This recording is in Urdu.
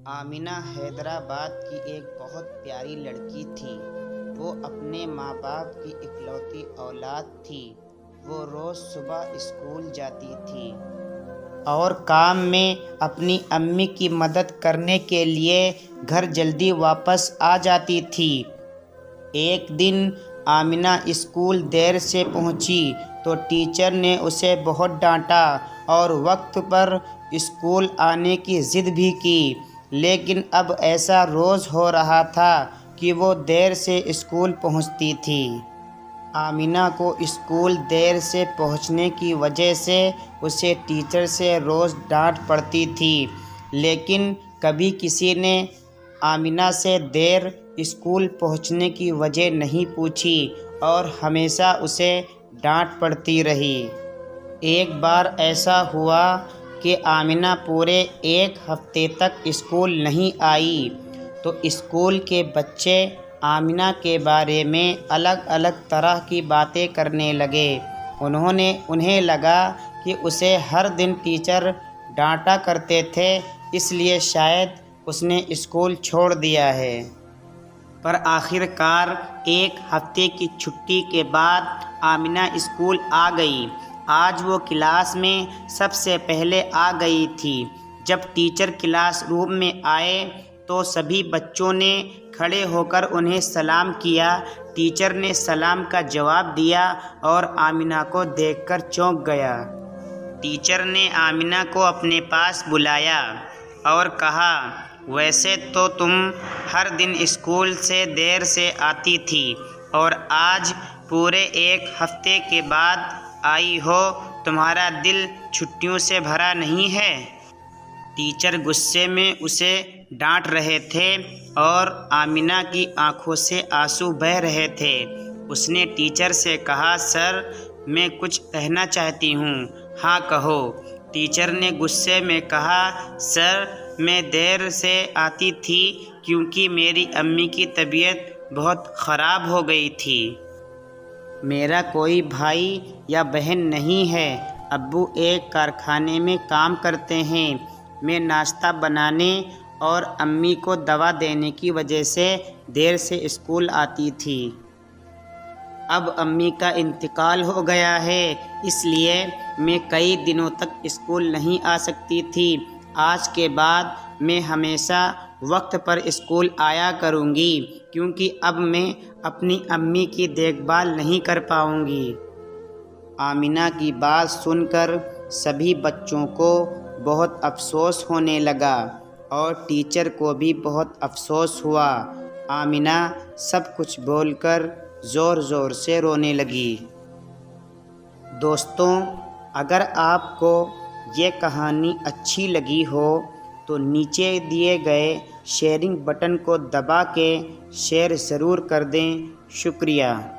آمینہ حیدرآباد کی ایک بہت پیاری لڑکی تھی۔ وہ اپنے ماں باپ کی اکلوتی اولاد تھی۔ وہ روز صبح اسکول جاتی تھی اور کام میں اپنی امی کی مدد کرنے کے لیے گھر جلدی واپس آ جاتی تھی۔ ایک دن آمینہ اسکول دیر سے پہنچی تو ٹیچر نے اسے بہت ڈانٹا اور وقت پر اسکول آنے کی ضد بھی کی، لیکن اب ایسا روز ہو رہا تھا کہ وہ دیر سے اسکول پہنچتی تھی۔ آمینہ کو اسکول دیر سے پہنچنے کی وجہ سے اسے ٹیچر سے روز ڈانٹ پڑتی تھی، لیکن کبھی کسی نے آمینہ سے دیر اسکول پہنچنے کی وجہ نہیں پوچھی اور ہمیشہ اسے ڈانٹ پڑتی رہی۔ ایک بار ایسا ہوا کہ آمینہ پورے ایک ہفتے تک اسکول نہیں آئی تو اسکول کے بچے آمینہ کے بارے میں الگ الگ طرح کی باتیں کرنے لگے۔ انہیں لگا کہ اسے ہر دن ٹیچر ڈانٹا کرتے تھے، اس لیے شاید اس نے اسکول چھوڑ دیا ہے۔ پر آخر کار ایک ہفتے کی چھٹی کے بعد آمینہ اسکول آ گئی۔ آج وہ کلاس میں سب سے پہلے آ گئی تھی۔ جب ٹیچر کلاس روم میں آئے تو سبھی بچوں نے کھڑے ہو کر انہیں سلام کیا۔ ٹیچر نے سلام کا جواب دیا اور آمینہ کو دیکھ کر چونک گیا۔ ٹیچر نے آمینہ کو اپنے پاس بلایا اور کہا، ویسے تو تم ہر دن اسکول سے دیر سے آتی تھی اور آج پورے ایک ہفتے کے بعد آئی ہو، تمہارا دل چھٹیوں سے بھرا نہیں ہے؟ ٹیچر غصے میں اسے ڈانٹ رہے تھے اور آمینہ کی آنکھوں سے آنسو بہہ رہے تھے۔ اس نے ٹیچر سے کہا، سر میں کچھ کہنا چاہتی ہوں۔ ہاں کہو، ٹیچر نے غصے میں کہا، سر میں دیر سے آتی تھی کیونکہ میری امی کی طبیعت بہت خراب ہو گئی تھی۔ میرا کوئی بھائی یا بہن نہیں ہے۔ ابو ایک کارخانے میں کام کرتے ہیں۔ میں ناشتہ بنانے اور امی کو دوا دینے کی وجہ سے دیر سے اسکول آتی تھی۔ اب امی کا انتقال ہو گیا ہے، اس لیے میں کئی دنوں تک اسکول نہیں آ سکتی تھی۔ آج کے بعد میں ہمیشہ وقت پر اسکول آیا کروں گی کیونکہ اب میں اپنی امی کی دیکھ بھال نہیں کر پاؤں گی۔ آمینہ کی بات سن کر سبھی بچوں کو بہت افسوس ہونے لگا اور ٹیچر کو بھی بہت افسوس ہوا۔ آمینہ سب کچھ بول کر زور زور سے رونے لگی۔ دوستوں، اگر آپ کو یہ کہانی اچھی لگی ہو تو نیچے دیے گئے شیئرنگ بٹن کو دبا کے شیئر ضرور کر دیں۔ شکریہ۔